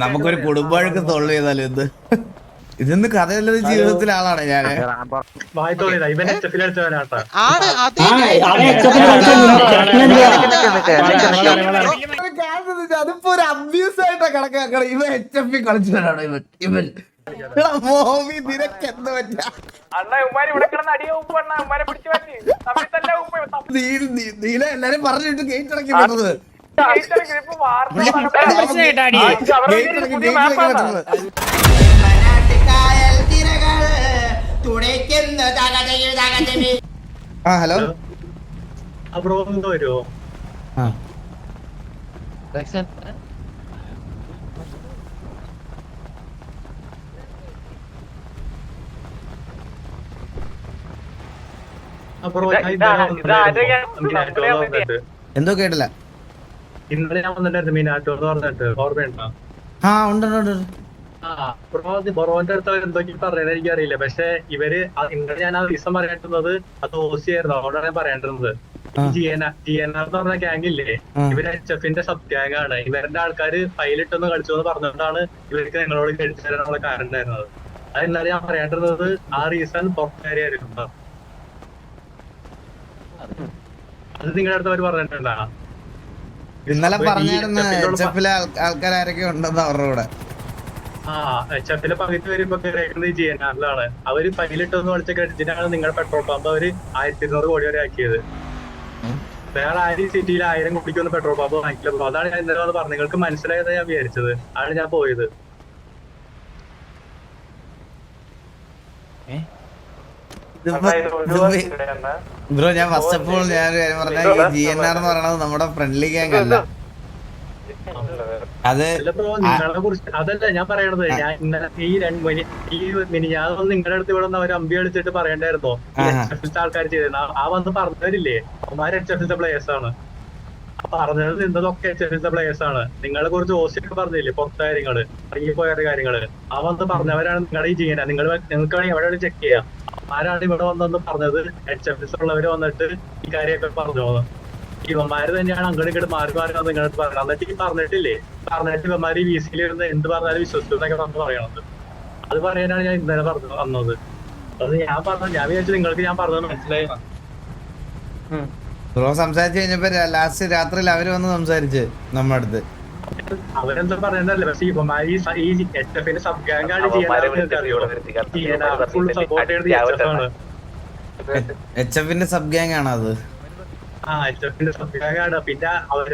നമുക്കൊരു കുടുംബവഴക്ക് സോൾവ് ചെയ്താലോ ഇത് ഇതൊന്ന് കഥയുള്ളത് ജീവിതത്തിലെ ആളാണ് ഞാന് അതിപ്പോ ഒരു അബ്യൂസ് ആയിട്ടാ കണക്കാക്കണം ഇവൻ HFP കളിച്ചവനാണോ ഇവൻ മോമി നിനക്ക് എന്ത് പറ്റാ നീല എല്ലാരും പറഞ്ഞിട്ട് ഗേറ്റ് ഇറക്കി വിട്ടത് ഹലോ ബ്രോ ഒന്ന് വരുമോ? എന്തോ കേട്ടില്ല. ഇന്നലെ ഞാൻ വന്നിട്ടായിരുന്നു മീനാട്ടോ എന്ന് പറഞ്ഞിട്ട് ഓർമ്മയുണ്ടോ? ആ ഉണ്ട് ബൊറോന്റെ അടുത്ത് അവർ എന്തൊക്കെ പറയുന്നത് എനിക്കറിയില്ല. പക്ഷെ ഇവര് ഇന്നലെ ഞാൻ ആ ദിവസം പറയേണ്ടുന്നത് അത് ഓസിയായിരുന്നു. അതുകൊണ്ടാണ് ഞാൻ പറയേണ്ടത്. GNR എന്ന് പറഞ്ഞ ഗ്യാങ് ഇല്ലേ, ഇവര് HFന്റെ സബ് ഗ്യാങ് ആണ്. ഇവരുടെ ആൾക്കാര് ഫയലിട്ടൊന്ന് കളിച്ചു എന്ന് പറഞ്ഞുകൊണ്ടാണ് ഇവർക്ക് നിങ്ങളോട് കഴിച്ചു തരാനുള്ള കാരണം ഉണ്ടായിരുന്നത്. അത് ഇന്നലെ ഞാൻ പറയേണ്ടത് ആ റീസൺ പുറത്തുകാരിയായിരുന്നു. അത് നിങ്ങളുടെ അടുത്ത് അവര് പറഞ്ഞിട്ടുണ്ടാ? ഇന്നലെ പറഞ്ഞായിരുന്നു HFലെ ആൾക്കാരൊക്കെ ഉണ്ടെന്ന് അവരുടെ കൂടെ. HFലെ പകുതി വരുമ്പോ GNRലാണ്. അവര് ഫയലിട്ടൊന്ന് കളിച്ച ക്രെഡിറ്റിനാണ് നിങ്ങളുടെ പെട്രോൾ പമ്പ് അവര് 1200 കോടി വരെ ആക്കിയത്. വേറെ ആരും സിറ്റിയിൽ 1000 കോടിക്കൊന്നും പെട്രോൾ പമ്പ് വാങ്ങിക്കില്ല. അതാണ് ഞാൻ ഇന്നലെ വന്ന് പറഞ്ഞത്. നിങ്ങൾക്ക് മനസ്സിലായതാ ഞാൻ വിചാരിച്ചത്. ആണ് ഞാൻ പോയത്. ബ്രോ ഞാൻ ഫസ്റ്റ് ഓഫ് ഓൾ ഞാൻ പറഞ്ഞ ഈ GNR എന്ന് പറയുന്നത് നമ്മുടെ ഫ്രണ്ട്ലി ഗ്യാങ് അല്ല. അത് നിങ്ങളെ കുറിച്ച് അതല്ല ഞാൻ പറയണത്. ഞാൻ ഇന്നലെ ഞാൻ നിങ്ങളുടെ അടുത്ത് ഇവിടെ അവർ അമ്പി കളിച്ചിട്ട് പറയണ്ടായിരുന്നോ ആൾക്കാർ ചെയ്തിരുന്നു. ആ വന്ന് പറഞ്ഞവരില്ലേ അവന്മാര് HFന്റെ പ്ലേയേഴ്സ് ആണ്. പറഞ്ഞത് നിന്നതൊക്കെ HFന്റെ പ്ലേയേഴ്സ് ആണ്. നിങ്ങളെ കുറിച്ച് ഓസിയൊക്കെ പറഞ്ഞില്ലേ പുറത്തെ കാര്യങ്ങള്, ഇറങ്ങിപ്പോയ കാര്യങ്ങള്, ആ വന്ന് പറഞ്ഞവരാണ് നിങ്ങളുടെ ഈ GNR. നിങ്ങൾക്ക് വേണമെങ്കിൽ എവിടെ ചെക്ക് ചെയ്യാം. ആരാണ് ഇവിടെ വന്നെന്ന് പറഞ്ഞത്? HFS ഉള്ളവര് വന്നിട്ട് ഈ കാര്യമൊക്കെ പറഞ്ഞു. ഇവന്മാര് തന്നെയാണ് അങ്ങോട്ട് ഇങ്ങോട്ട് മാറി മാറി വന്ന് നിങ്ങളുടെ പറഞ്ഞത്. എന്നിട്ട് ഈ പറഞ്ഞിട്ടില്ലേ, പറഞ്ഞിട്ട് ഇവന്മാര് ഈ VC ഇരുന്ന് എന്ത് പറഞ്ഞാലും വിശ്വസിക്കുന്നൊക്കെ നമ്മൾ പറയണത്. അത് പറയാനാണ് ഞാൻ ഇന്നലെ വന്നത്. അത് ഞാൻ വിചാരിച്ചു നിങ്ങൾക്ക് ഞാൻ പറഞ്ഞത് മനസ്സിലായി. ബ്രോ സംസാരിച്ചു കഴിഞ്ഞപ്പോ ലാസ്റ്റ് രാത്രിയിൽ അവര് വന്ന് സംസാരിച്ച് നമ്മുടെ അടുത്ത്. അവരെന്താ പറയണ്ടല്ലേ. പക്ഷെ ഇവന്മാര് ഈ HFന്റെ സബ് ഗ്യാങ് ആണ് ഫുൾ സപ്പോർട്ട് ചെയ്തത് HFന്റെ സബ് ഗ്യാങ് ആണ് അത്. HFന്റെ സബ് ഗ്യാങ് ആണ്. പിന്നെ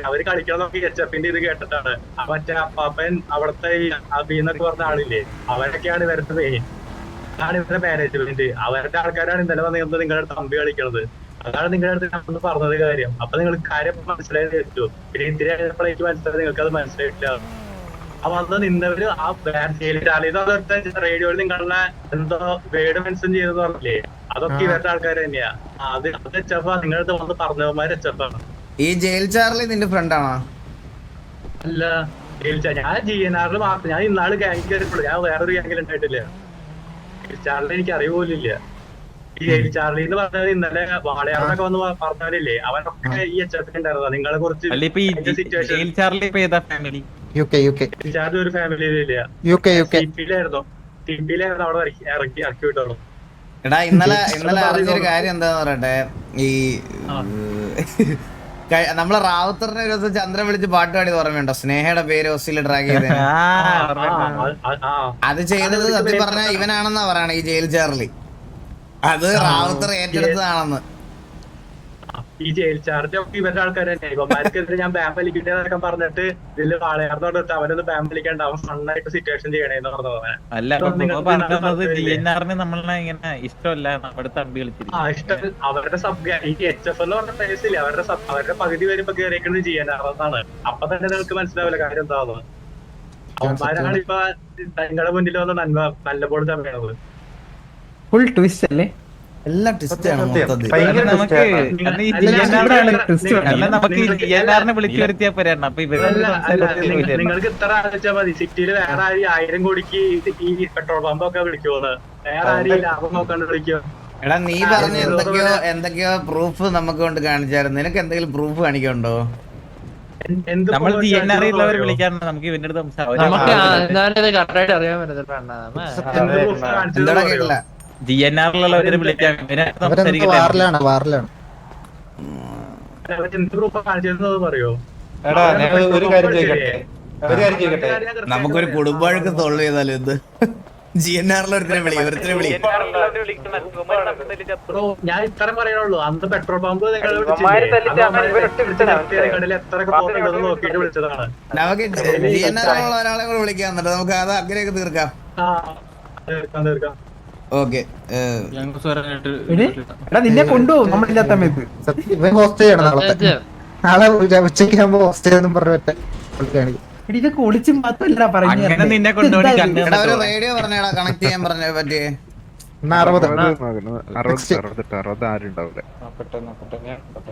അവര് കളിക്കണം നോക്കി HFന്റെ ഇത് കേട്ടിട്ടാണ്. മറ്റേ അപ്പാപ്പൻ അവിടത്തെ അബീന്നൊക്കെ പറഞ്ഞ ആളില്ലേ, അവരൊക്കെയാണ് വരുന്നത്. അതാണ് ഇവരുടെ മാനേജ്മെന്റ്. അവരുടെ ആൾക്കാരാണ് ഇന്നലെ വന്ന് നിങ്ങളുടെ തമ്പി കളിക്കണത്. അതാണ് നിങ്ങളുടെ അടുത്ത് ഞാൻ പറഞ്ഞത് കാര്യം. അപ്പൊ നിങ്ങൾക്ക് കാര്യം മനസ്സിലായത് വെച്ചു. പിന്നെ ഇത്തിരി ആയപ്പോഴേക്ക് മനസ്സിലായത് നിങ്ങൾക്ക് അത് മനസ്സിലായിട്ടില്ല. അപ്പൊ അന്ന് നിന്നവര് ആ റേഡിയോയിൽ നിങ്ങളുടെ എന്തോ വേർഡ് മെൻഷൻ ചെയ്തെന്ന് പറഞ്ഞില്ലേ, അതൊക്കെ ഇവരുടെ ആൾക്കാർ തന്നെയാ. അത് HF നിങ്ങളുടെ വന്ന് പറഞ്ഞവന്മാര് HF ആണ്. ഈ ജയിൽ ചാർലി നിന്റെ ഫ്രണ്ടാണോ? അല്ല, ഞാൻ GNRല് മാത്രം. ഞാൻ ഇന്നാള് ഗ്യാങ് കയറിയിട്ടുള്ളൂ. ഞാൻ വേറൊരു ഗ്യാങ്ങിൽ ഉണ്ടായിട്ടില്ല. ചാർലി എനിക്ക് അറിവുപോലില്ല. ഈ ചാർലി എന്ന് പറഞ്ഞത് ഇന്നലെ വാളയാറിനൊക്കെ വന്ന് പറഞ്ഞവരില്ലേ, അവനൊക്കെ ഈ HF ഉണ്ടായിരുന്നതാ. നിങ്ങളെ കുറിച്ച് ചാർജ് ഒരു ഫാമിലിയിലില്ല. TP-ലായിരുന്നു അവിടെ ഇറക്കി വിട്ടോളൂ. എടാ ഇന്നലെ അറിഞ്ഞൊരു കാര്യം എന്താന്ന് പറയട്ടെ, ഈ നമ്മളെ റാവുത്തറിനെ ഒരു ദിവസം ചന്ദ്രൻ വിളിച്ച് പാട്ട് പാടി ഓർമ്മയുണ്ടോ? സ്നേഹയുടെ പേര് ഒസിൽ ഡ്രാഗ് ചെയ്ത്. അത് ചെയ്തത് സത്യം പറഞ്ഞ ഇവനാണെന്നാ പറയണ, ഈ ജയിൽ ചാർലി. അത് റാവുത്തർ ഏറ്റെടുത്തതാണെന്ന്. ഈ ജയിൽ ചാർജ് ഒക്കെ ഇവരുടെ ആൾക്കാർ തന്നെ. ഇവന്മാർക്കെതിരെ ഞാൻ ബാൻ വലിക്കട്ടെ പറഞ്ഞിട്ട് ഇതില് വാളയാർന്നോട്ട് അവനൊന്ന് ബാൻ വലിക്കണ്ട, അവൻ ഫണ്ണായിട്ട് സിറ്റുവേഷൻ ചെയ്യണേന്ന് പറഞ്ഞത്. അവരുടെ സബ് ഈ HF എന്ന് പറഞ്ഞ പ്ലേസില്ലേ, അവരുടെ പകുതി വരുമ്പോ കയറിയേക്കുന്നത് GNR എന്നാണ്. അപ്പൊ തന്നെ നിങ്ങൾക്ക് മനസ്സിലാവില്ല കാര്യം എന്താണെന്ന്. അവന്മാരാണ് ഇപ്പൊ നിങ്ങളുടെ മുന്നിൽ വന്ന് നല്ലപോലെ തമ്മിയാണത്. ഫുൾ ട്വിസ്റ്റ് അല്ലേ? എല്ലാം ട്വിസ്റ്റ് ആണ്. നിങ്ങൾക്ക് ഇത്ര ആലോചിച്ചാൽ മതി. സിറ്റിയില് വേറെ ആരും 1000 കോടിക്ക് ഈ പെട്രോൾ പമ്പൊക്കെ വിളിക്കുമെന്ന്. വേറെ ആരും ലാഭം നോക്കാണ്ട് വിളിക്കുമോ? എടാ നീ പറഞ്ഞ എന്തൊക്കെയോ പ്രൂഫ് നമുക്ക് കൊണ്ട് കാണിച്ചായിരുന്നു. നിനക്ക് എന്തെങ്കിലും പ്രൂഫ് കാണിക്കണ്ടോ? എന്ത് നമ്മൾ proof DNR കാണിച്ചെന്ന് ഉള്ളവരെ പറയോ? വിളിക്കാറുണ്ട് നമുക്ക് ഇവന്റെ അടുത്ത് നമുക്ക് എന്തായാലും ഇത് കറക്റ്റായിട്ട് അറിയാൻ പറ്റത്തില്ല എന്ത് proof കാണിച്ചെന്ന് എന്താടാ പറയോ? കേട്ടില്ല DNR-ലുള്ളവരെ വിളിക്കാം ഇവനടുത്ത് അവരെന്തോ സംസാരിക്കട്ടെ. വാറിലാണ് വാറിലാണ്. അവര് എന്ത് proof കാണിച്ചെന്ന് പറയോ? എടാ ഞാൻ ഒരു കാര്യം ചോദിക്കട്ടെ, ഒരു കാര്യം ചോദിക്കട്ടെ. നമുക്കൊരു കുടുംബവഴക്ക് സോൾവ് ചെയ്താലും എന്ത് GNR-ൽ ഒരുത്തനെ വിളി ബ്രോ ഞാൻ ഇത്രയും പറയാനുള്ളൂ. അന്ന് പെട്രോൾ പമ്പ് നിങ്ങൾ എത്ര കോപ്പുണ്ടെന്ന് നോക്കിയിട്ട് വിളിച്ചതാണ്. നമുക്ക് GNR-ലുള്ള ഒരാളെ കൂടെ വിളിക്കാം, എന്നിട്ട് നമുക്ക് അത് അങ്ങനെയൊക്കെ തീർക്കാം. ആ തീർക്കാം. ഓക്കെ എടാ നിന്നെ കൊണ്ടുപോകും നമ്മളില്ലാത്ത സമയത്ത്. സത്യം ഇവൻ ഹോസ്റ്റ് ചെയ്യണം നാളെ. നാളെ ഉച്ചയ്ക്ക് ആകുമ്പോ ഹോസ്റ്റ് ചെയ്തെന്നും പറഞ്ഞ വിളിക്കുകയാണെങ്കിൽ എടി ഇതൊക്കെ ഒളിച്ചും മാത്രല്ല അങ്ങനെ നിന്നെ കൊണ്ടുപോയി കണ്ടു എടാ ഒരു റേഡിയോ പറഞ്ഞേടാ കണക്ട് ചെയ്യാൻ പറഞ്ഞ പറ്റിയേ. 60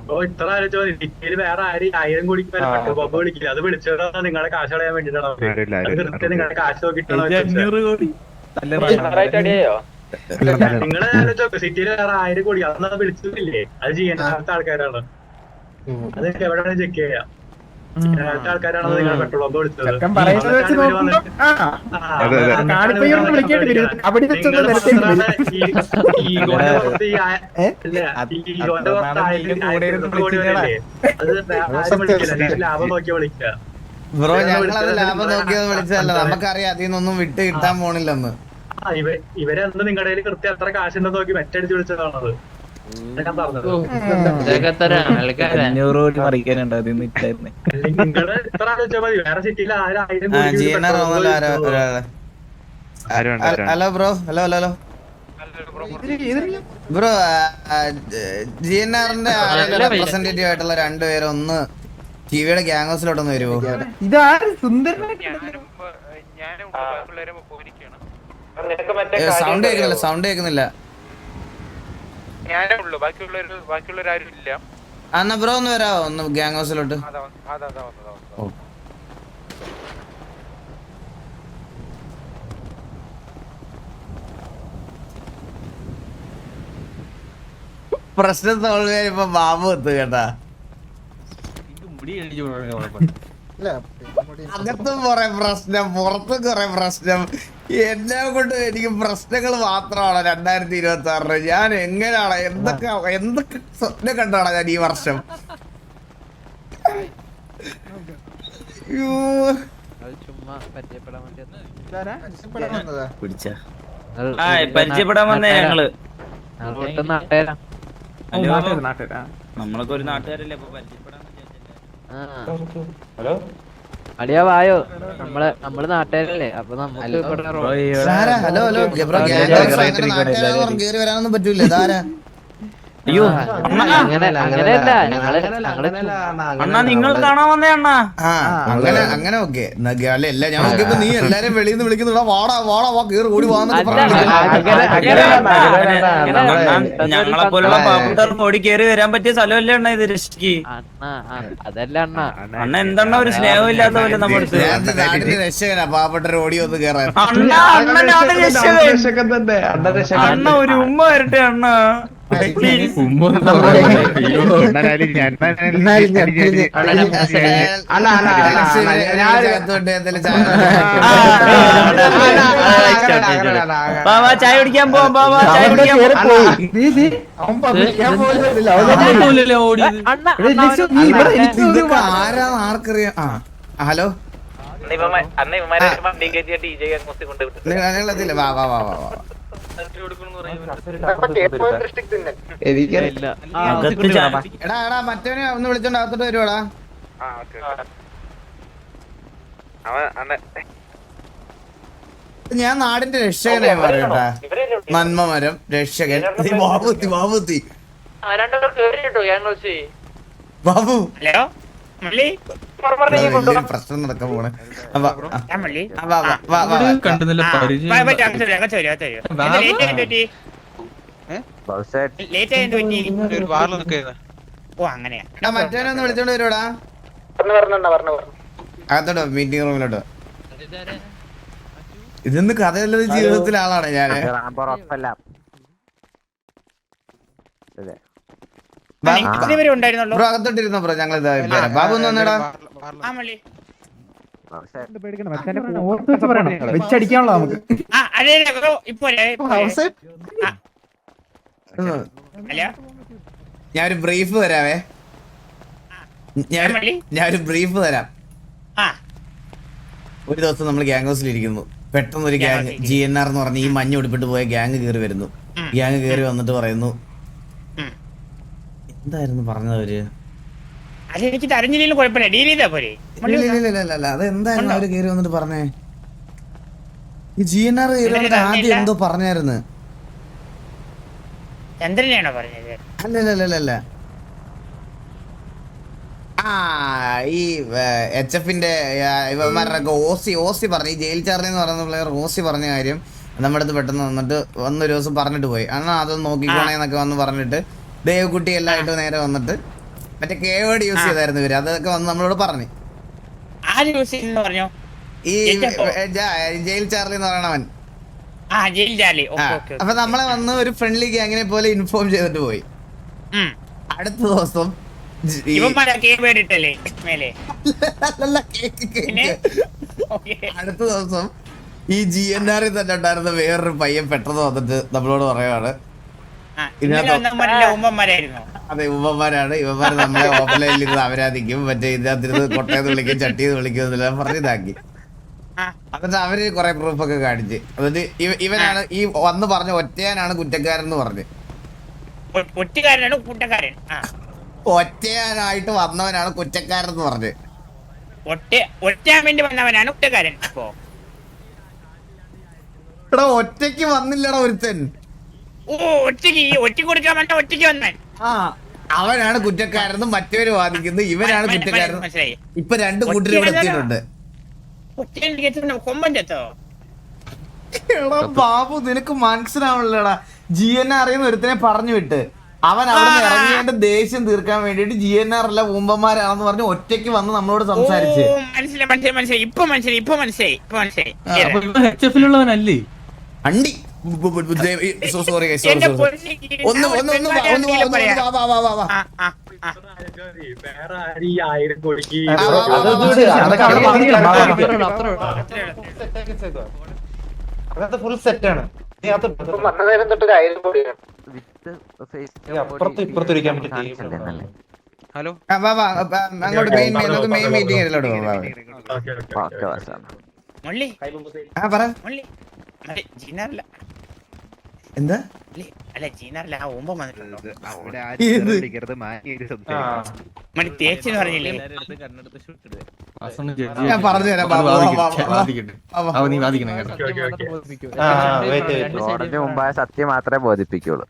ബ്രോ ഇത്ര ആലോചിച്ചോ, ഇന്ത്യയിൽ വേറെ ആരും 1000 കോടിക്ക് മേലെ പെട്രോൾ പമ്പ് വിളിക്കില്ല. അത് വിളിച്ചത് നിങ്ങളെ കാശ് കളയാൻ വേണ്ടിട്ടാണ്. അത് കൃത്യം നിങ്ങളുടെ കാശ് നോക്കിയിട്ടാണ് വെച്ചത്. 500 കോടി നിങ്ങളെ ആലോചിച്ചോ, സിറ്റിയിൽ വേറെ 1000 കോടി അതൊന്നും വിളിച്ചിട്ടില്ലേ? അത് ചെയ്യാൻ ആൾക്കാരാണ്. അത് എവിടെയാണ് ചെക്ക് ചെയ്യാം. ആൾക്കാരാണ് നിങ്ങളെ പെട്രോൾ പമ്പ് വിളിച്ചത്. ചെക്കൻ പറയുന്നത് വെച്ച് നോക്കുമ്പോ കാണിപ്പയ്യോട് വിളിക്കേണ്ടി വരും. കബഡി വെച്ചൊന്ന് നിരത്തേണ്ടി വരും. ലാഭം നോക്കിയാ വിളിക്കുക. ബ്രോ ഞങ്ങളത് ലാഭം നോക്കിയത് വിളിച്ചതല്ല, നമുക്കറിയാം അതിൽ നിന്നൊന്നും വിട്ട് കിട്ടാൻ പോണില്ലെന്ന്. ഇവരെന്ത് നിങ്ങളുടെ കയ്യിൽ കൃത്യം എത്ര കാശുണ്ടെന്ന് നോക്കി മെറ്റടിച്ച് വിളിച്ചതാണത്. ഞാൻ പറഞ്ഞത് 500 കോടി മറിക്കാനുണ്ട് അതിൽ നിന്ന് ഇട്ടായിരുന്നേ. നിങ്ങള് എത്ര ആലോചിച്ചാൽ മതി. വേറെ സിറ്റിയിൽ 1000 കോടി GNR വന്നല്ലോ ഒരാളെ. ഹലോ ബ്രോ, ഹലോ ബ്രോ, GNR-ന്റെ റെപ്രസെന്റേറ്റീവ് ആയിട്ടുള്ള രണ്ടുപേരും ഒന്ന് ടിവിയുടെ ഗ്യാങ് ഹൗസിലോട്ടൊന്ന് വരുമോ? ഇതാര് സുന്ദരനായിട്ട് സൗണ്ട് കേൾക്കുന്നില്ല. എന്നാ ബ്രോ ഒന്ന് വരാമോ ഒന്ന് ഗ്യാങ് ഹൗസിലോട്ട്? പ്രശ്നം സോൾവ് ചെയ്യാൻ ഇപ്പൊ ബാബു എത്തു കേട്ടാ. അകത്തും കൊറേ പ്രശ്നം, പുറത്തും കൊറേ പ്രശ്നം. എന്നെ കൊണ്ട് എനിക്ക് പ്രശ്നങ്ങൾ മാത്രമാണ് 2026. ഞാൻ എങ്ങനെയാണ് എന്തൊക്കെ സ്വപ്നം കണ്ടാണ് ഞാൻ ഈ വർഷം. പരിചയപ്പെടാൻ വന്നേ ഞങ്ങള്. നാട്ടുകാരാ. നമ്മളൊക്കെ ഒരു നാട്ടുകാരല്ലേ, അപ്പൊ പരിചയപ്പെടാൻ ഹലോ അടിയാ വായോ, നമ്മള് നാട്ടുകാരല്ലേ, അപ്പൊ നമുക്ക് ഹലോ ഹലോ ബ്രോ, കേറി വരാനൊന്നും പറ്റൂല. ഇതാരാ? അയ്യോ അങ്ങനെയല്ല, അണ്ണാ നിങ്ങൾ കാണാൻ വന്നേ അണ്ണാ. ആ അങ്ങനെ ഓക്കെ അല്ല ഞാൻ നോക്കിയപ്പോ നീ എല്ലാരും വെളിയിൽ നിന്ന് വിളിക്കുന്നുടാ, വാടാ വാ കേറി ഓടി വാന്നൊക്കെ ഞങ്ങളെ പോലുള്ള പാവപ്പെട്ടവർക്ക് ഓടി കയറി വരാൻ പറ്റിയ സ്ഥലമല്ലേ അണ്ണ ഇത് രക്ഷിക്ക്. അതല്ല അണ്ണ എന്താണ് ഒരു സ്നേഹം ഇല്ലാത്ത പോലെ നമ്മുടെ നാട്ടിന്റെ രക്ഷകനാ പാവപ്പെട്ട ഓടി വന്ന് കേറാൻ. അണ്ണ ഒരു ഉമ്മ വരട്ടെ അണ്ണ. ബാബാ ചായ കുടിക്കാൻ പോവാം, ബാബാ ചായ കുടിക്കാൻ ആരാന്ന് ആർക്കറിയാം. ഹലോ നിങ്ങളെത്തില്ല, വാ വാ വാ വാ. എടാ മറ്റവനെ ഒന്ന് വിളിച്ചോണ്ട് അകത്തോട്ട് വരുവാടാ. ഞാൻ നാടിന്റെ രക്ഷകനായി പറയട്ടാ. നന്മമരം രക്ഷകൻ ബാബുത്തി ബാബു പ്രശ്നം നടക്കാൻ പോണേ. മറ്റവനെ ഒന്ന് വിളിച്ചോണ്ട് വരുവാടാ അകത്തോട്ടോ, മീറ്റിംഗ് റൂമിലോട്ടോ. ഇതൊന്നും കഥയല്ലത്, ജീവിതത്തിലെ ആളാണ് ഞാന്. ബ്രോ അകത്തോട്ടിരുന്നോ ബ്രോ, ഞങ്ങൾ ബാബു ഒന്ന് വന്നേടാ. ആ മള്ളി പേടിക്കണം മച്ചാനെ ഓർത്ത് വെച്ച് പറയണം വെച്ചടിക്കാനുള്ള നമുക്ക് ആ അതെ ബ്രോ ഇപ്പൊ അല്ല ഞാനൊരു ബ്രീഫ് തരാവേ. ഞാനൊരു ബ്രീഫ് തരാം. ആ ഒരു ദിവസം നമ്മൾ ഗ്യാങ് ഹൗസിൽ ഇരിക്കുന്നു. പെട്ടെന്ന് ഒരു ഗ്യാങ് GNR എന്ന് പറഞ്ഞ ഈ മഞ്ഞ ഉടുപ്പിട്ട് പോയ ഗ്യാങ് കയറി വരുന്നു. ഗ്യാങ് കയറി വന്നിട്ട് പറയുന്നു, എന്തായിരുന്നു പറഞ്ഞവര്? അതെനിക്ക് അറിഞ്ഞില്ലെങ്കിലും കുഴപ്പമില്ല, ഡീൽ ചെയ്താ പോരെ. ഇല്ല അതെന്തായിരുന്നു അവര് കയറി വന്നിട്ട് പറഞ്ഞേ? ഈ GNR കയറി വന്നിട്ട് ആദ്യം എന്തോ പറഞ്ഞായിരുന്നു. ചന്ദ്രനെയാണോ പറഞ്ഞത്? അല്ല ആ ഈ HF-ന്റെ ഇവന്മാരുടെ ഓസി പറഞ്ഞു, ഈ ജയിൽ ചാർലി എന്ന് പറയുന്ന പ്ലെയർ ഓസി പറഞ്ഞ കാര്യം നമ്മുടെ അടുത്ത് പെട്ടെന്ന് വന്നിട്ട് വന്നൊരു ദിവസം പറഞ്ഞിട്ട് പോയി. അന്നാ അതൊന്ന് നോക്കിക്കോണേന്നൊക്കെ വന്ന് പറഞ്ഞിട്ട് ദേവക്കുട്ടി എല്ലായിട്ട് നേരെ വന്നിട്ട് മറ്റേ കേവേഡ് യൂസ് ചെയ്തായിരുന്നു ഇവര്. അതൊക്കെ വന്ന് നമ്മളോട് പറഞ്ഞു. ഈ ജയിൽ ചാർലി എന്ന് പറയണവൻ. അപ്പൊ നമ്മളെ വന്ന് ഒരു ഫ്രണ്ട്ലി ഗ്യാങ്ങിനെ പോലെ ഇൻഫോം ചെയ്തിട്ട് പോയി. അടുത്ത ദിവസം അടുത്ത ദിവസം ഈ GNR തന്നെ ഉണ്ടായിരുന്ന വേറൊരു പയ്യൻ പെട്ടെന്ന് വന്നിട്ട് നമ്മളോട് പറയുവാണ്, അതെ ഉമ്മമാരാണ്, ഇവന്മാര് നമ്മളെ ഓഫ്ലൈനിൽ ഇരുന്ന് അപരാധിക്കും, മറ്റേ ഇതിനകത്തിരുന്ന് കൊട്ടയെന്ന് വിളിക്കും, ചട്ടിന്ന് വിളിക്കും എന്നെല്ലാം പറഞ്ഞ് ഇതാക്കി. എന്നിട്ട് അവര് കുറെ പ്രൂഫൊക്കെ കാണിച്ച്, എന്നിട്ട് ഇവനാണ് ഈ വന്ന് പറഞ്ഞ ഒറ്റയാനാണ് കുറ്റക്കാരൻ എന്ന് പറഞ്ഞ്. ഒറ്റയാനായിട്ട് വന്നവനാണ് കുറ്റക്കാരൻ എന്ന് പറഞ്ഞ്. എടാ ഒറ്റയ്ക്ക് വന്നില്ലടാ ഒരുത്തൻ. ആ അവനാണ് കുറ്റക്കാരെന്ന് മറ്റവര് വാദിക്കുന്നു, ഇവനാണ് കുറ്റക്കാരൻ. ഇപ്പൊ രണ്ടു കൂട്ടരും ഇവിടെ എത്തിയിട്ടുണ്ട്. എടാ ബാബു നിനക്ക് മനസ്സിലാവണല്ലോടാ, GNR അറിയുന്ന ഒരുത്തനെ പറഞ്ഞു വിട്ട് അവൻ അവിടെ നിന്ന് ഇറങ്ങിയതിന്റെ ദേഷ്യം തീർക്കാൻ വേണ്ടിട്ട് GNR അല്ല ഊമ്പന്മാരാണെന്ന് പറഞ്ഞ് ഒറ്റയ്ക്ക് വന്ന് നമ്മളോട് സംസാരിച്ച്. HF-ലുള്ളവനല്ലേ അണ്ടി സോറി വേറെ ആരും ഈ 1000 കോടിക്ക് അതൊക്കെ ഫുൾ സെറ്റാണ്. അപ്പുറത്ത് ഇപ്പുറത്തിരിക്കാൻ പറ്റും. ഹലോ അങ്ങോട്ട് മെയിൻ മീറ്റിംഗ് എന്താ അല്ല ജീനാറില്ല, ആ ഓമ്പം വന്നിട്ടുണ്ടോ? പറഞ്ഞില്ലേ ഞാൻ പറഞ്ഞുതരാം മുമ്പായ സത്യം മാത്രമേ ബോധിപ്പിക്കുള്ളൂ.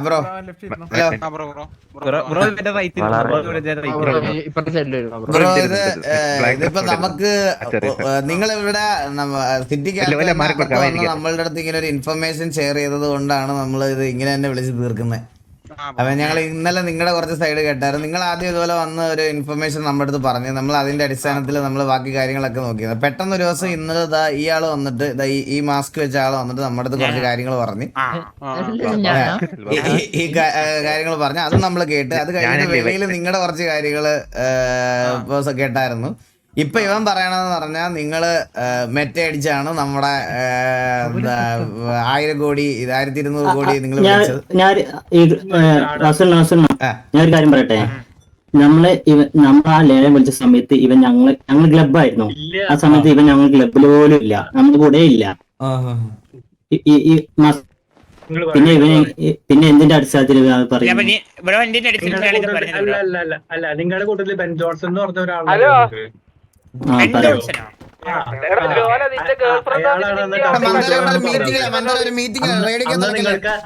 ബ്രോ ഇതിപ്പോ നമുക്ക് നിങ്ങളിവിടെ സിറ്റിക്ക് നമ്മളുടെ അടുത്ത് ഇങ്ങനെ ഒരു ഇൻഫർമേഷൻ ഷെയർ ചെയ്തത് കൊണ്ടാണ് നമ്മൾ ഇത് ഇങ്ങനെ തന്നെ വിളിച്ച് തീർക്കുന്നത്. അപ്പൊ ഞങ്ങൾ ഇന്നലെ നിങ്ങളുടെ കുറച്ച് സൈഡ് കേട്ടായിരുന്നു. നിങ്ങൾ ആദ്യം ഇതുപോലെ വന്ന ഒരു ഇൻഫർമേഷൻ നമ്മുടെ അടുത്ത് പറഞ്ഞു, നമ്മൾ അതിന്റെ അടിസ്ഥാനത്തിൽ നമ്മൾ ബാക്കി കാര്യങ്ങളൊക്കെ നോക്കിയത്. പെട്ടെന്ന് ഒരു ദിവസം ഇന്നലെ ഈ ആള് വന്നിട്ട് ഈ മാസ്ക് വെച്ച ആള് വന്നിട്ട് നമ്മുടെ അടുത്ത് കുറച്ച് കാര്യങ്ങൾ പറഞ്ഞു. ഈ കാര്യങ്ങൾ പറഞ്ഞു, അത് നമ്മൾ കേട്ട് അത് കഴിഞ്ഞിട്ട് വെളിയിൽ നിങ്ങളുടെ കുറച്ച് കാര്യങ്ങള് കേട്ടായിരുന്നു. ഇപ്പൊ ഇവൻ പറയണെന്ന് പറഞ്ഞാൽ നിങ്ങള് മെറ്റ അടിച്ചാണ് നമ്മുടെ 1000 കോടി 1200 കോടി നിങ്ങൾ ഞാനൊരു കാര്യം പറയട്ടെ. നമ്മൾ ആ ലേലം വിളിച്ച സമയത്ത് ഇവൻ ഞങ്ങൾ ക്ലബായിരുന്നു. ആ സമയത്ത് ഇവൻ ഞങ്ങൾ ക്ലബിൽ പോലും ഇല്ല, നമ്മുടെ കൂടെ ഇല്ല. പിന്നെ എന്തിന്റെ അടിസ്ഥാനത്തിൽ അല്ല നിങ്ങളുടെ കൂട്ടത്തില് ബെൻ ജോൺസൺ എന്ന് പറഞ്ഞ ഒരാളാണ്. നിങ്ങൾക്ക്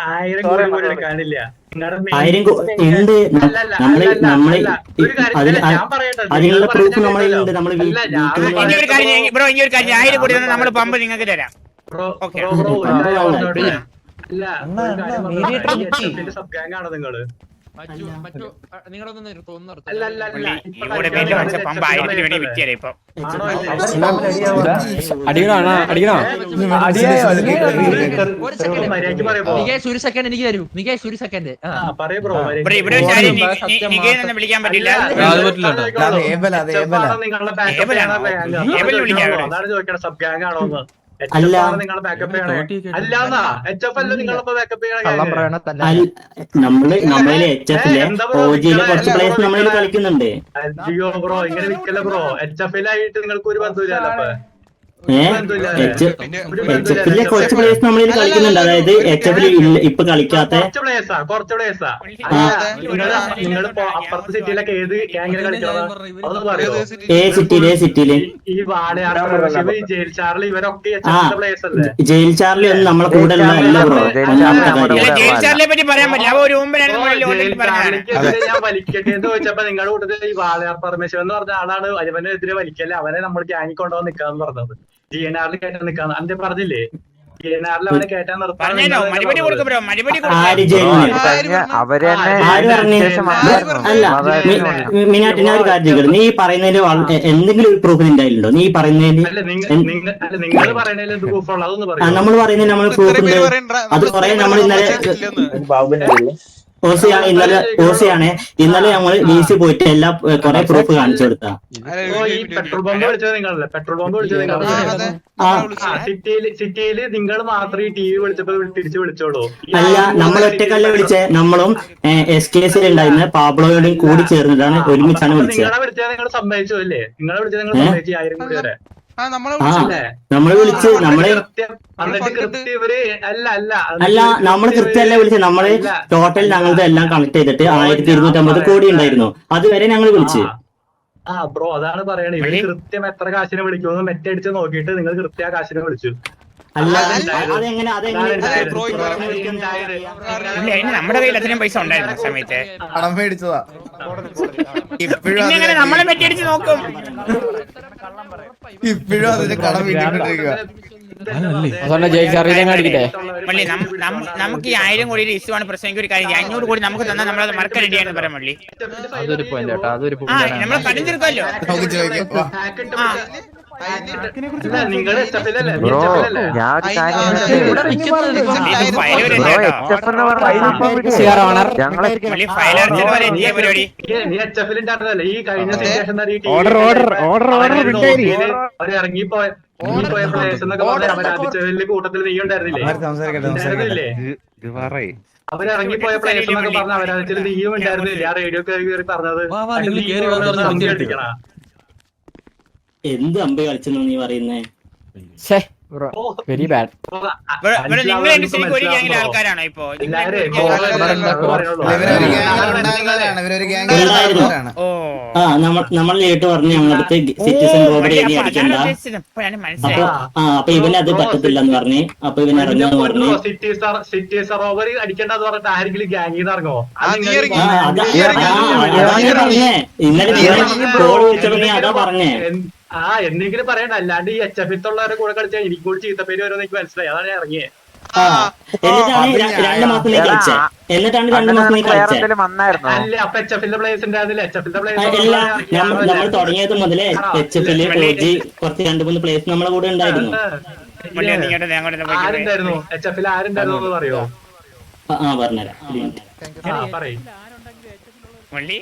1000 കോടി പോലും എടുക്കാനില്ല. അതിനുള്ള പ്രൂഫ് നമ്മളുണ്ട്. നമ്മൾ പമ്പ് നിങ്ങൾക്ക് തരാം. സബ് ഗാങ് ആണോ നിങ്ങള്? ഇവിടെ പേരിൽ വെച്ച പമ്പ് 1000 വേണ്ടി വിറ്റിയാലേ ഇപ്പൊ അടിക്കണോ അടിക്കണോ ഒരു സെക്കൻഡ് എനിക്ക് തരൂ നികേഷ് ഒരു സെക്കൻഡ് ഇവിടെ നികേന്ന് വിളിക്കാൻ പറ്റില്ല. അതാണ് ചോദിക്കണം സബ് ഗ്യാങ് ആണോന്ന്. അല്ല. നിങ്ങളുടെ ബാക്കപ്പ് അല്ലാന്നാ HF അല്ല നിങ്ങളിപ്പോ ബാക്കപ്പ് നമ്മളെ HF-ലെ OG-ലെ കുറച്ച് പ്ലേയേഴ്സ് നമ്മളിൽ കളിക്കുന്നുണ്ട്. അയ്യോ ബ്രോ ഇങ്ങനെ വിൽക്കല്ല ബ്രോ. HF-ലായിട്ട് നിങ്ങൾക്ക് ഒരു ബന്ധമില്ലല്ലോ അപ്പൊ. HF-ലെ കുറച്ച് പ്ലേയേഴ്സ് നമ്മളിൽ കളിക്കുന്നുണ്ട്. അതായത് HF-ൽ ഇപ്പൊ കളിക്കാത്ത കുറച്ച് പ്ലേയേഴ്സാ നിങ്ങളിപ്പോ അപ്പുറത്തെ സിറ്റിയിലൊക്കെ ഏത് ഗ്യാങ്ങിനെ കളിക്കണം അതൊന്ന് പറയോ? സിറ്റിയില് ഈ വാളയാർ ജയിൽ ചാർലി ഇവരൊക്കെ പ്ലേയേഴ്സ് അല്ലേ? ജയിൽ ചാർലി ഒന്നും നമ്മളെ കൂടെ അല്ല ബ്രോ. ജയിൽചാറിനെ പറ്റി പറയാൻ പറ്റില്ല. അവ ഒരു ഞാൻ വലിക്കട്ടെ എന്ന് ചോദിച്ചപ്പോ നിങ്ങളുടെ കൂട്ടത്തിൽ ഈ വാളയാർ പരമേശ്വരൻ എന്ന് പറഞ്ഞ ആളാണ് അവനെതിരെ വലിക്കല്ല, അവനെ നമ്മൾ ഗ്യാങ്ങിൽ കൊണ്ടുപോകാൻ നിൽക്കാന്ന് പറഞ്ഞത്. GNR കയറ്റാൻ നിൽക്കാന്ന് അന്റെ പറഞ്ഞില്ലേ? GNR അവനെ കയറ്റാൻ മറുപടി കൊടുക്കും ബ്രോ, മറുപടി മീനാട്ടിനെ ഒരു കാര്യം, നീ പറയുന്നതിൽ എന്തെങ്കിലും ഒരു പ്രൂഫ് ഉണ്ടായിട്ടുണ്ടോ? നീ പറയുന്നതിൽ നിങ്ങൾ പറയുന്നതിൽ എന്ത് പ്രൂഫുള്ള അതൊന്ന് പറയാം. നമ്മൾ പറയുന്നതിൽ നമ്മൾ പ്രൂഫ് ഉണ്ട്. അത് പറയാൻ നമ്മൾ ഇന്നലെ ഇന്നലെ ഞങ്ങൾ DC പോയിട്ട് എല്ലാ കൊറേ പ്രൂഫ് കാണിച്ചു കൊടുത്താ. ഈ പെട്രോൾ പമ്പ് വിളിച്ചത് നിങ്ങളല്ലേ? പെട്രോൾ പമ്പ് വിളിച്ചത് നിങ്ങളല്ലേ? സിറ്റിയില് നിങ്ങൾ മാത്രം ഈ TV വിളിച്ചപ്പോ തിരിച്ചു വിളിച്ചോളൂ. അല്ല, നമ്മൾ ഒറ്റക്കല്ല വിളിച്ചേ. നമ്മളും SKS ഉണ്ടായിരുന്ന പാബ്ലോയോടും കൂടി ചേർന്നിട്ടാണ് ഒരുമിച്ചാണ് വിളിച്ചത്. നിങ്ങളെ വിളിച്ചാൽ നിങ്ങൾ സമ്മതിച്ചു അല്ലേ? നിങ്ങളെ വിളിച്ചാൽ നിങ്ങൾ സമ്മതിച്ചു 1000 കൂടി വരെ നമ്മള് വിളിച്ച് നമ്മള് അല്ല നമ്മള് കൃത്യമല്ല വിളിച്ചത്. നമ്മള് ടോട്ടൽ ഞങ്ങളുടെ എല്ലാം കണക്ട് ചെയ്തിട്ട് 1250 കോടി ഉണ്ടായിരുന്നു. അതുവരെ ഞങ്ങൾ വിളിച്ച്. ബ്രോ അതാണ് പറയണേ. ഇവര് കൃത്യം എത്ര കാശിനെ വിളിക്കുമെന്ന് മെറ്റടിച്ച് നോക്കിയിട്ട് നിങ്ങൾ കൃത്യ കാശിനെ വിളിച്ചു. നമ്മുടെ കയ്യിൽ അത്രയും പൈസ ഉണ്ടായിരുന്നു സമയത്ത് കടം മേടിച്ചതാ. ഇപ്പോഴും നമ്മളെ മെറ്റടിച്ച് നോക്കും. ഇപ്പോഴും അതിന്റെ കടം വീട്ടിക്കൊണ്ടിരിക്കുക. നമുക്ക് ഈ 1000 കോടിയുടെ ഇഷ്യൂ ആണ് പ്രശ്നം. ഒരു കാര്യം 500 കോടി നമുക്ക് തന്നാൽ നമ്മളത് മറക്കാൻ റെഡിയാണെന്ന് പറയാൻ മള്ളി. നമ്മൾ കടം തീർക്കുമല്ലോ. നിങ്ങൾ ഈ കഴിഞ്ഞ സിറ്റുവേഷൻ ഇറങ്ങിപ്പോയ പ്ലേസ് എന്നൊക്കെ പറഞ്ഞ അവരാധിച്ചവരില് കൂട്ടത്തിൽ നീ ഉണ്ടായിരുന്നില്ലേ? അവരിറങ്ങിപ്പോയ പ്ലേസ് എന്നൊക്കെ പറഞ്ഞ അവരാധിച്ചതിൽ നീയും ഉണ്ടായിരുന്നില്ലേ? ആ റേഡിയോ കയറി പറഞ്ഞത് എന്ത് അമ്പ കളിച്ചെന്ന് നീ പറയുന്നേ? Very bad. നിങ്ങൾ ഒരു ഗ്യാങ്ങിലെ ആൾക്കാരാണോ ഇപ്പൊ? നമ്മൾ നേരിട്ട് പറഞ്ഞു ഞങ്ങളുടെ സിറ്റിസൺ റോബറി അടിക്കണ്ട. അപ്പൊ ഇവനത് പറ്റത്തില്ലെന്ന് പറഞ്ഞ് അപ്പൊ ഇവൻ ഇറങ്ങാന്ന് പറഞ്ഞു. സിറ്റിസൺ റോബറി അടിക്കണ്ടെന്ന് പറഞ്ഞിട്ട് ആരെങ്കിലും ഗ്യാങ്ങിന്ന് ഇറങ്ങോ? പറഞ്ഞേ ഇന്നലെ അതാ പറഞ്ഞേ. എന്തെങ്കിലും പറയണ്ട. അല്ലാണ്ട് ഈ HF-ത്തുള്ളവരെ കൂടെ കളിച്ചാൽ എനിക്ക് കൂടി ചീത്തപ്പേര് വരുമെന്ന് എനിക്ക് മനസ്സിലായി. അതാണ് ഞാൻ ഇറങ്ങിയത്. എന്നിട്ടാണ് 2 മാസം നീ കളിച്ചേ. അല്ല അപ്പൊ HF-ന്റെ പ്ലേസ് ഉണ്ടായിരുന്നില്ല. HF-ന്റെ പ്ലേസ് നമ്മൾ തുടങ്ങിയത് മുതലേ HF-ല് OG കുറച്ച് 2-3 പ്ലേസ് നമ്മളെ കൂടെ ഉണ്ടായിരുന്നു. ആരുണ്ടായിരുന്നു HF-ൽ? ആരുണ്ടായിരുന്നു എന്ന് പറയോ? പറഞ്ഞുതരാം. പറയും മുള്ളി.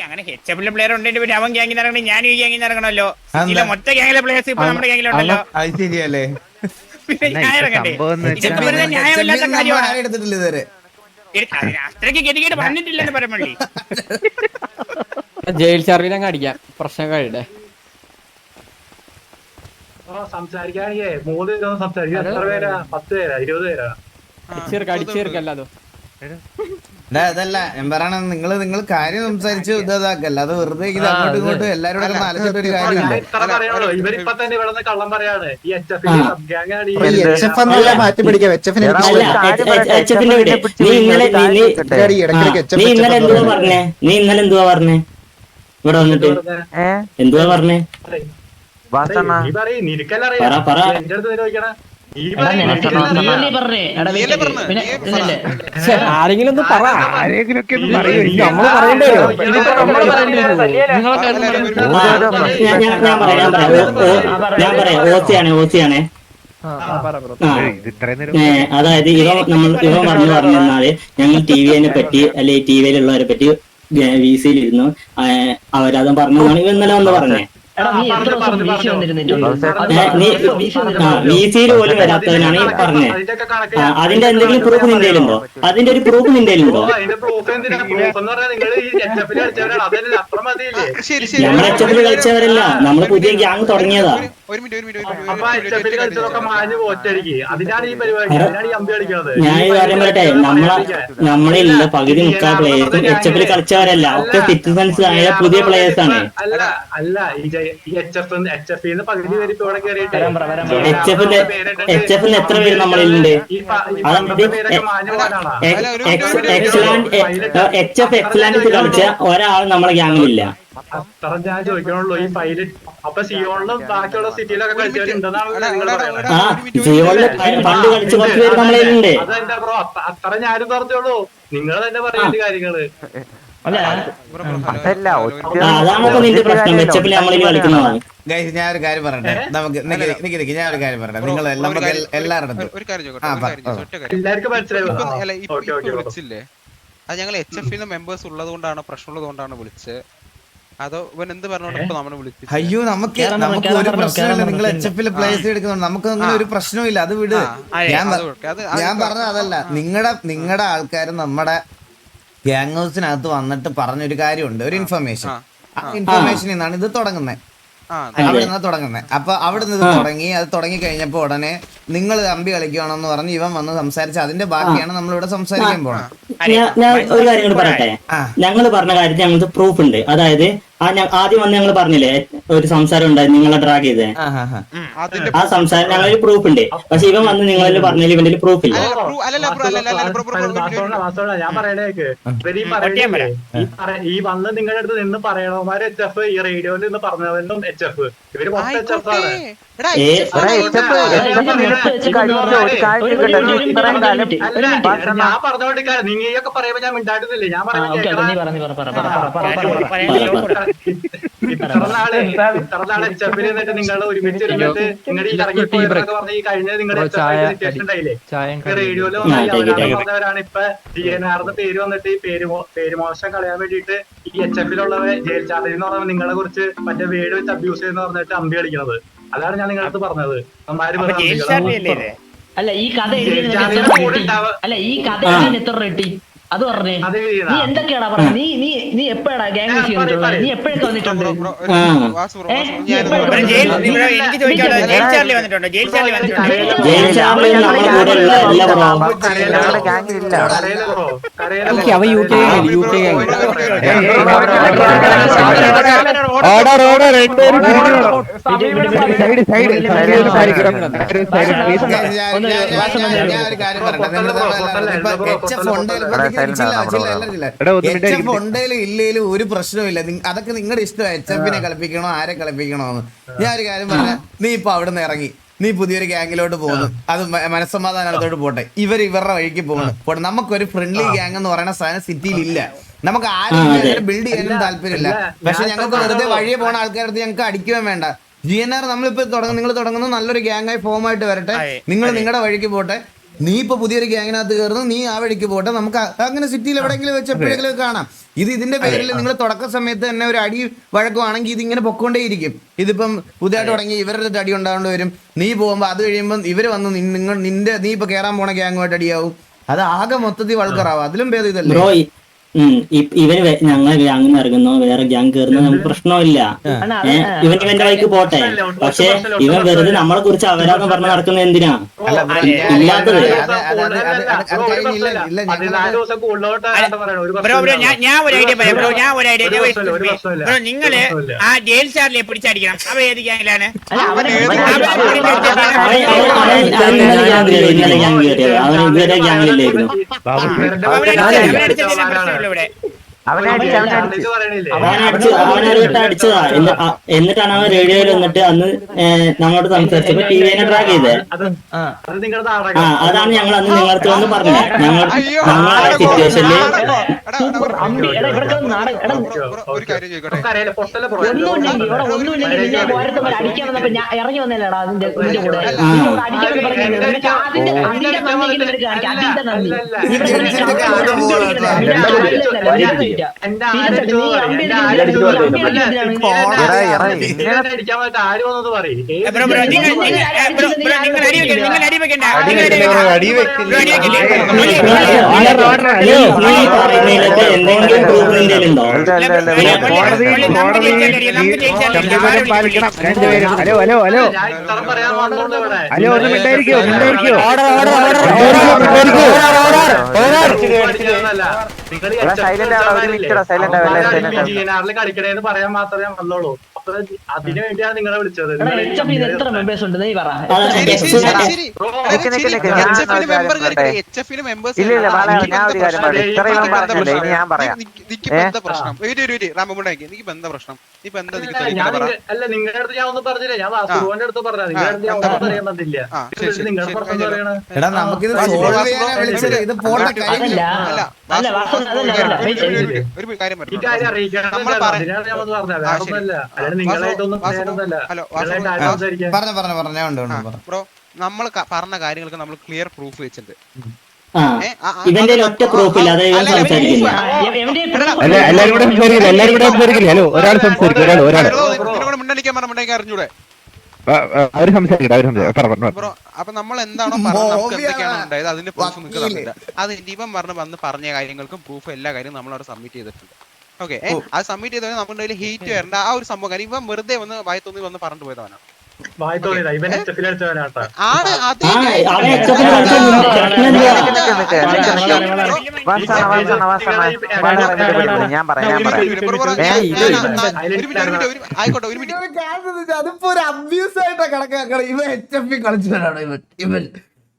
അങ്ങനെ HF-ലെ പ്ലെയർ ഉണ്ടെങ്കിൽ പിന്നെ അവൻ ഗ്യാങ്ങിൽ ഇറങ്ങണം, ഞാനും ഈ ഗ്യാങ്ങിൽ ഇറങ്ങണല്ലോ. മൊത്ത ഗ്യാങ്ങിലെ പ്ലേയേഴ്സ് ഇപ്പൊ നമ്മുടെ ഗ്യാങ്ങിലുണ്ടല്ലോ. അത് ശരിയല്ലേ? പിന്നെ ഞാൻ ഇറങ്ങണ്ടേ? ന്യായമില്ലാത്ത കാര്യമാണ്. എടുത്തിട്ടില്ല ഇതുവരെ. അത്രയ്ക്ക് ഗതികേട് വന്നിട്ടില്ലെന്ന് പറയാൻ മള്ളി. ജയിൽ ചാർജിലങ്ങ് അടിക്കാം. പ്രശ്നം കഴിയട്ടെ. സംസാരിക്കാണെങ്കിൽ 3 പേരൊന്നും സംസാരിക്കാം. എത്ര പേരാ? 10 പേരാ? 20 പേരാ? അടിച്ചേർക്കല്ലോ. അതല്ല ഞാൻ പറയണ, നിങ്ങൾ കാര്യം സംസാരിച്ച് ഇതാക്കല്ല. അത് വെറുതെ ഇത് അങ്ങോട്ടും ഇങ്ങോട്ടും എല്ലാരും ആലോചിച്ചിട്ട് ഒരു കാര്യമില്ല. ഇവരിപ്പൊ തന്നെ ഇവിടെ കള്ളം പറയാണ്. ഈ മാറ്റി പിടിക്കാം. നീ ഇന്നലെ എന്തുവാ പറഞ്ഞേ ഇവിടെ വന്നിട്ട്? എന്തുവാ പറഞ്ഞേ? നിനക്കല്ല അറിയാം. എന്റെ അടുത്ത് ചോദിക്കണ ആരെങ്കിലും ഒന്ന് പറ, ആരെങ്കിലൊക്കെ ഒന്ന് പറയൂ. നമ്മള് പറയേണ്ടി വരും. ഞാൻ പറയാം ഓസിയാണേ അതായത് ഇവൻ പറഞ്ഞാല് ഞങ്ങൾ ടിവിനെ പറ്റി അല്ലെ ടിവിയിലുള്ളവരെ പറ്റി VC-യിലിരുന്നു അവരതും പറഞ്ഞതാണ് ഇവ ഇന്നലെ ഒന്ന് പറഞ്ഞേ. VC-യിൽ പോലും വരാത്തവനാണ് ഈ പറഞ്ഞത്. അതിന്റെ എന്തെങ്കിലും പ്രൂഫ് നിന്റെയിലുണ്ടോ? അതിന്റെ ഒരു പ്രൂഫ് നിന്റെയിലുണ്ടോ? നമ്മൾ HF കളിച്ചവരല്ല, നമ്മള് പുതിയ ഗ്യാങ് തുടങ്ങിയതാ. ഞാൻ കാര്യം പറയട്ടെ, നമ്മളില്ല പകുതി മുക്കാൽ പ്ലേയേഴ്സും HF കളിച്ചവരല്ല, ഒക്കെ സിറ്റിസൺസ് ആയ പുതിയ പ്ലേയേഴ്സ് ആണ്. HF എത്ര പേര് നമ്മളിലുണ്ട്? HF എക്സലൻസ് കളിച്ച ഒരാൾ നമ്മളെ ഗ്യാങ്ങിലില്ല. അത്ര ഞാൻ ചോദിക്കണുള്ളൂ. ഈ ഫൈല് അപ്പൊ സിയോണിലും ബാക്കിയുള്ള സിറ്റിയിലൊക്കെ പണ്ട് കളിച്ച കുറച്ച് പേര് നമ്മളിലുണ്ട്. അതെന്റെ ബ്രോ, അത്ര ഞാനും പറഞ്ഞോളൂ. നിങ്ങൾ തന്നെ പറയേണ്ട കാര്യങ്ങള്. അതാണോ നിന്റെ പ്രശ്നം? HF നമ്മളിൽ കളിക്കുന്നതാണ്. ഞാൻ ഒരു കാര്യം പറയട്ടെ, നമുക്ക് ഞാൻ ഒരു കാര്യം പറയട്ടെ. നിങ്ങൾ നമുക്ക് എല്ലാവരുടെ എല്ലാവർക്കും മനസ്സിലായി. അത് ഞങ്ങൾ HF മെമ്പേഴ്സ് ഉള്ളത് കൊണ്ടാണ്, പ്രശ്നമുള്ളത് കൊണ്ടാണ് വിളിച്ചത്. അതോ ഇവൻ എന്ത് പറഞ്ഞോണ്ട് നമ്മളെ വിളിച്ചു? അയ്യോ, നമുക്ക് ഒരു പ്രശ്നമില്ല. നിങ്ങൾ HF പ്ലേസ് എടുക്കുന്നുണ്ട്, നമുക്ക് അങ്ങനെ ഒരു പ്രശ്നവും ഇല്ല. അത് വിട്. ഞാൻ പറഞ്ഞത് അതല്ല. നിങ്ങളുടെ ആൾക്കാർ നമ്മുടെ ഗ്യാങ് ഹൗസിനകത്ത് വന്നിട്ട് പറഞ്ഞൊരു കാര്യമുണ്ട്, ഒരു ഇൻഫർമേഷൻ. ആ ഇൻഫർമേഷനിൽ നിന്നാണ് ഇത് തുടങ്ങുന്നത്. അവിടെ നിന്ന് തുടങ്ങുന്നത്. അപ്പൊ അവിടെ നിന്ന് തുടങ്ങി. അത് തുടങ്ങി കഴിഞ്ഞപ്പോ ഉടനെ നിങ്ങൾ അമ്പി കളിക്കുകയാണെന്ന് പറഞ്ഞ് ഇവൻ വന്ന് സംസാരിച്ച് അതിന്റെ ബാക്കിയാണ് നമ്മളിവിടെ സംസാരിക്കാൻ പോണത്. ഞാൻ ഒരു കാര്യം കൂടി പറയട്ടെ. ഞങ്ങൾ പറഞ്ഞ കാര്യത്തിൽ ഞങ്ങൾക്ക് പ്രൂഫ് ഉണ്ട്. അതായത് ആദ്യം വന്ന് ഞങ്ങൾ പറഞ്ഞില്ലേ ഒരു സംസാരം ഉണ്ടായിരുന്നു, നിങ്ങളെ ഡ്രാഗ് ചെയ്തേ. ആ സംസാരം ഞങ്ങളിൽ പ്രൂഫ് ഉണ്ട്. പക്ഷെ ഇവൻ വന്ന് നിങ്ങളിൽ പറഞ്ഞതിൽ ഇവന്റെ പ്രൂഫ് ഇല്ല. ഞാൻ പറയണേക്ക് ഈ വന്ന് നിങ്ങളുടെ അടുത്ത് നിന്ന് പറയണമാര് HF, ഈ റേഡിയോയിൽ നിന്ന് പറഞ്ഞവനും HF, ഇവര് മൊത്തം HF ആണ്. ഞാൻ പറഞ്ഞോണ്ടിരിക്കാറ് നീയൊക്കെ പറയുമ്പോ ഞാൻ മിണ്ടാടുന്നില്ലേ? ഞാൻ ഇത്ര നാള് HF നിന്നിട്ട് നിങ്ങൾ ഒരുമിച്ച് ഇരുന്നിട്ട് നിങ്ങളുടെ ഈ ഇറങ്ങിപ്പോയതൊക്കെ പറഞ്ഞ ഈ കഴിഞ്ഞ നിങ്ങളുടെ സിറ്റുവേഷൻ ഉണ്ടായില്ലേ? റേഡിയോയില് പറഞ്ഞവരാണ് ഇപ്പൊ DNR പേര് വന്നിട്ട് ഈ പേര് മോശം കളയാൻ വേണ്ടിട്ട് ഈ HF-ലുള്ളവ ജയിൽ ചാർജ് എന്ന് പറഞ്ഞാൽ നിങ്ങളെ കുറിച്ച് മറ്റേ വേട് വെച്ച് അബ്യൂസ് ചെയ്യുന്ന പറഞ്ഞിട്ട് അമ്പി കളിക്കുന്നത്. അതാണ് ഞാൻ നിങ്ങളുടെ അടുത്ത് പറഞ്ഞത്. അല്ല ഈ കഥ എത്ര റെട്ടി അത് പറഞ്ഞേ. നീ എന്തൊക്കെയാടാ പറഞ്ഞത്? നീ എപ്പോഴാ ഗ്യാങ് ചെയ്തിട്ടുള്ളത്? നീ എപ്പോഴൊക്കെ വന്നിട്ടുണ്ട്? ഇല്ലേലും ഒരു പ്രശ്നമില്ല. അതൊക്കെ നിങ്ങളുടെ ഇഷ്ടം. HF കളിപ്പിക്കണോ ആരെ കളിപ്പിക്കണോന്ന്. ഞാൻ ഒരു കാര്യം പറഞ്ഞ, നീ ഇപ്പൊ അവിടെ നിന്ന് ഇറങ്ങി, നീ പുതിയൊരു ഗ്യാങ്ങിലോട്ട് പോകുന്നു, അത് മനസ്സമാധാനത്തോട്ട് പോട്ടെ. ഇവരുടെ വഴിക്ക് പോകുന്നു. നമുക്കൊരു ഫ്രണ്ട്ലി ഗ്യാങ് എന്ന് പറയുന്ന സാധനം സിറ്റിയിൽ ഇല്ല. നമുക്ക് ആരും ബിൽഡ് ചെയ്യാനും താല്പര്യമില്ല. പക്ഷെ ഞങ്ങൾക്ക് വെറുതെ വഴിയെ പോണ ആൾക്കാരടുത്ത് ഞങ്ങൾക്ക് അടിക്കുകയും വേണ്ട. GNR നമ്മളിപ്പോ നിങ്ങൾ തുടങ്ങുന്ന നല്ലൊരു ഗ്യാങ്ങായി ഫോം ആയിട്ട് വരട്ടെ. നിങ്ങൾ നിങ്ങളുടെ വഴിക്ക് പോട്ടെ. നീ ഇപ്പൊ പുതിയൊരു ഗ്യാങ്ങിനകത്ത് കയറുന്നു, നീ ആ വഴിക്ക് പോട്ടെ. നമുക്ക് അങ്ങനെ സിറ്റിയിൽ എവിടെയെങ്കിലും വെച്ച് എപ്പോഴെങ്കിലും കാണാം. ഇതിന്റെ പേരിൽ നിങ്ങൾ തുടക്ക സമയത്ത് തന്നെ ഒരു അടി വഴക്കുവാണെങ്കിൽ ഇതിങ്ങനെ പൊക്കോണ്ടേയിരിക്കും. ഇതിപ്പം പുതിയതായിട്ട് തുടങ്ങി ഇവരുടെ അടി ഉണ്ടാവേണ്ടി വരും. നീ പോകുമ്പോ അത് കഴിയുമ്പോൾ ഇവര് വന്ന് നീ ഇപ്പൊ കയറാൻ പോണ ഗ്യാങ്ങുമായിട്ട് അടിയാവും. അത് ആകെ മൊത്തത്തിൽ വൾക്കറാവും. അതിലും ഭേദം ഇതല്ലേ? ഇവന് ഞങ്ങൾ ഗ്യാങ് ഇറങ്ങുന്നോ വേറെ ഗ്യാങ് കയറുന്നോ നമുക്ക് പ്രശ്നമില്ല. ഇവന്റെ വഴിക്ക് പോട്ടെ. പക്ഷെ ഇവൻ വെറുതെ നമ്മളെ കുറിച്ച് അവരാന്ന് പറഞ്ഞ് നടക്കുന്നത് എന്തിനാ? ഇല്ലാത്തത് ഞാൻ ഒരു ഐഡിയ പറയാം. നിങ്ങള് ആ ജയിൽ ചാർലിയെ പിടിച്ചടിക്കണം. അവ ഏത് ഗ്യാങ്ങിലാണ്? അവൻ ഇതുവരെ ഗ്യാങ്ങിലില്ലായിരുന്നു. ഇവിടെ അവനറിയിട്ട് അടിച്ചതാ. എന്നിട്ടാണ് അവൻ റേഡിയോയിൽ വന്നിട്ട് അന്ന് നമ്മളോട് സംസാരിച്ചപ്പോ ടിവിനെ ട്രാക്ക് ചെയ്തേ. അതാണ് ഞങ്ങൾ അന്ന് നിങ്ങളടുത്ത് വന്ന് പറഞ്ഞത്. ഞങ്ങൾ ആ സിറ്റുവേഷനില് ഒരു കാര്യം ചോദിക്കട്ടെ, അടിക്കാൻ വന്നപ്പോ ഞാൻ ഇറങ്ങി വന്നല്ലേടാ അതിന്റെ കൂടെ എന്തെങ്കിലും പ്രൂഫ് ഉണ്ടോ? ഹലോ ഹലോ ഹലോ ഹലോ ഒന്ന് മിണ്ടായിരിക്കോ മിണ്ടായിരിക്കോ കളിക്കണേന്ന് പറയാൻ മാത്രമേ ഞാൻ വന്നോളൂ. അപ്പൊ അതിനു വേണ്ടിയാണ് നിങ്ങളെ വിളിച്ചത്. എത്ര മെമ്പേഴ്സ് ഉണ്ട് നീ പറ. അല്ല നിങ്ങളുടെ അടുത്ത് ഞാൻ ഒന്നും പറഞ്ഞില്ല. ഞാൻ വാസുവിന്റെ അടുത്ത് പറഞ്ഞ നിങ്ങളുടെ അടുത്ത് ഞാൻ ഒന്നും പറയാൻ വന്നില്ല. നിങ്ങളുടെ പ്രശ്നം പറയണ ഈ കാര്യം അറിയിക്കണം. അതിനാണ് ഞാൻ വന്ന് പറഞ്ഞത്. വേറൊന്നുമല്ല. അല്ലാതെ നിങ്ങളായിട്ടൊന്നും ബ്രോ നമ്മൾ പറഞ്ഞ കാര്യങ്ങൾക്ക് നമ്മൾ ക്ലിയർ പ്രൂഫ് വെച്ചിട്ടുണ്ട്. ഇവന്റെ ഒറ്റ പ്രൂഫില്ല. എല്ലാരും കൂടെ സംസാരിക്കില്ല. എല്ലാരും കൂടെ സംസാരിക്കില്ല. ഹലോ ഒരാൾ സംസാരിക്കും. അറിഞ്ഞൂടെ അവര് സംസാരിക്കട്ടെ. ബ്രോ അപ്പൊ നമ്മൾ എന്താണോ പറഞ്ഞത് നമുക്ക് എന്തൊക്കെയാണ് ഉണ്ടായത് അതിന്റെ പ്രൂഫ് നിങ്ങൾക്ക് തന്നില്ല. അത് ഇവൻ വന്ന് പറഞ്ഞ കാര്യങ്ങൾക്കും പ്രൂഫ് എല്ലാ കാര്യവും നമ്മൾ അവിടെ സബ്മിറ്റ് ചെയ്തിട്ടുണ്ട്. ഓക്കെ, അത് സബ്മിറ്റ് ചെയ്തവരെ നമ്മുടെ കയ്യിൽ ഹീറ്റ് വരേണ്ട ആ ഒരു സംഭവം കാര്യം ഇവൻ വെറുതെ വന്ന് വായത്തോന്നി വന്ന് പറഞ്ഞു പോയതാണ്. ആയിക്കോട്ടെ ഒരു മിനിറ്റ്. അതിപ്പോ ഒരു അബ്യൂസ് ആയിട്ടാ കണക്കാക്കണം. ഇവ HFP കളിച്ചവരാണ്. ഇവൻ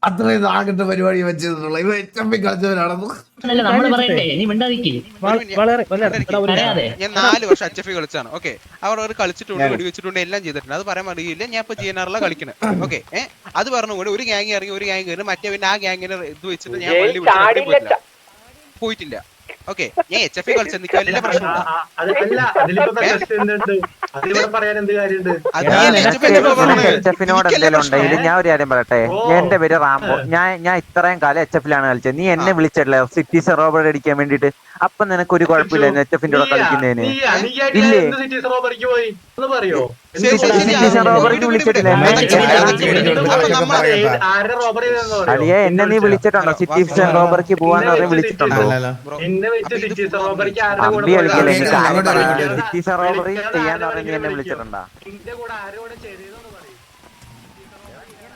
അത്രയും നാഗത്തെ പരിപാടി വെച്ചിട്ടുള്ള ഇവ HFP കളിച്ചവരാണെന്ന് നമ്മള് പറയട്ടെ. നീ മിണ്ടാതിരിക്ക്. ഞാൻ 4 വർഷം HFP കളിച്ചാണ്. ഓക്കെ, അവർ കളിച്ചിട്ടുണ്ട്, വെടിവെച്ചിട്ടുണ്ട്, എല്ലാം ചെയ്തിട്ടുണ്ട്. അത് പറയാൻ അറിയില്ല. ഞാൻ ഇപ്പൊ GNR കളിക്കണേ. ഓക്കെ, അത് പറഞ്ഞുകൊണ്ട് ഒരു ഗ്യാങ് ഇറങ്ങി ഒരു ഗ്യാങ് കയറി മറ്റേ പിന്നെ ആ ഗ്യാങ്ങിനെ ഇത് വെച്ചിട്ട് ഞാൻ പോയിട്ടില്ല. ഓക്കെ, ഞാൻ HFP കളിച്ച എനിക്ക് വലിയ പ്രശ്നമില്ല. HFിനോട് എന്തെങ്കിലും ഉണ്ടെങ്കിൽ ഞാൻ ഒരു കാര്യം പറയട്ടെ. എന്റെ പേര് റാംബോ. ഞാൻ ഇത്രയും കാലം HFിലാണ് കളിച്ചത്. നീ എന്നെ വിളിച്ചിട്ടില്ല സിറ്റി സെറോബർ അടിക്കാൻ വേണ്ടിട്ട്. അപ്പൊ നിനക്ക് ഒരു കുഴപ്പമില്ല HFിന്റെ കൂടെ കളിക്കുന്നതിന്. ഇല്ലേ അളിയെ എന്നെ നീ വിളിച്ചിട്ടുണ്ടോ? സിറ്റി റോബറിക്ക് പോവാന്ന് പറഞ്ഞ് വിളിച്ചിട്ടുണ്ടോ? അമ്പി കളിക്കല്ലേ എനിക്ക് കാര്യം പറയാം. സിറ്റി റോബറി ചെയ്യാന്ന് പറഞ്ഞ് നീ എന്നെ വിളിച്ചിട്ടുണ്ടോ?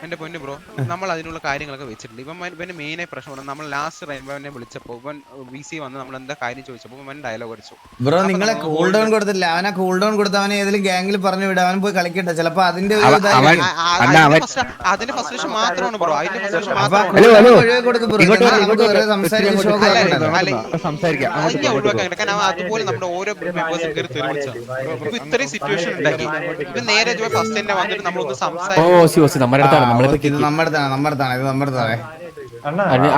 എന്റെ പൊന്നു ബ്രോ, നമ്മൾ അതിനുള്ള കാര്യങ്ങളൊക്കെ വെച്ചിട്ടുണ്ട്. ഇവന്റെ മെയിൻ ആയി പ്രശ്നം നമ്മൾ ലാസ്റ്റ് റെയിൻബോനെ വിളിച്ചപ്പോ ഇവൻ VC വന്ന് നമ്മൾ എന്താ കാര്യം ചോദിച്ചപ്പോ ഇവൻ ഡയലോഗ് അടിച്ചു. ബ്രോ നിങ്ങളെ കൂൾ ഡൗൺ കൊടുത്തില്ല. അവനെ കൂൾ ഡൗൺ കൊടുത്ത അവനെ ഏതെങ്കിലും ഗാംഗിൽ പറഞ്ഞു വിടാൻ അവൻ പോയി കളിക്കട്ടെ. ചിലപ്പോ അതിന്റെ അതിന്റെ ഫസ്റ്റ് മാത്രമാണ് ബ്രോ. അതിന്റെ ഫസ്റ്റ് അതുപോലെ നമ്മുടെ ഓരോ മെമ്പേഴ്സും കയറി തെളിയിച്ചാണ്. ഇത്രയും സിറ്റുവേഷൻ ഉണ്ടാക്കി ഇപ്പൊ നേരെ ഫസ്റ്റ് തന്നെ വന്നിട്ട് നമ്മളൊന്ന് സംസാരിക്കും.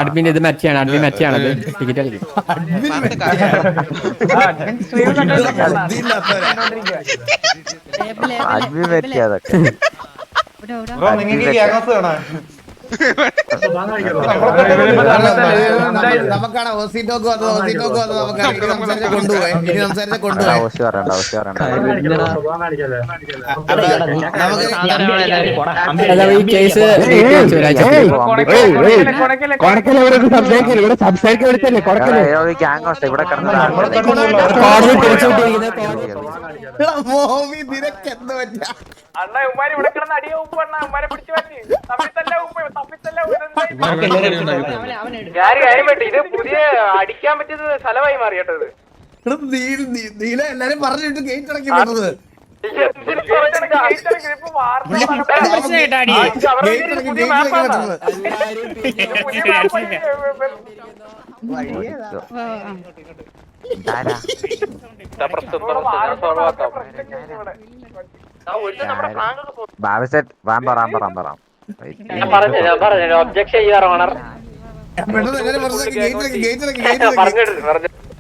അഡ്മിൻ ഇത് മറ്റിയാണ്. അഡ്മിൻ മറ്റിയാണത്. ടിക്കറ്റ് കളിക്കും. നമുക്കാണ് ഓസി ടോക്ക് വന്നത്. ഓസി ടോക്ക് വന്നത് നമുക്കാണ്. ഇനി സംസാരിച്ച കൊണ്ടുപോയി. ഇത് പുതിയ അടിക്കാൻ പറ്റിയത് സ്ഥലമായി മാറിയിട്ടത്. എല്ലാരും പറഞ്ഞിട്ട് ഗേറ്റ് അടക്കി വിടുന്നത്. ബാബുസെറ്റ് റാം ഞാൻ പറഞ്ഞു ഒബ്ജക്ഷൻ ചെയ്യാറോ ഗേറ്റിലേക്ക്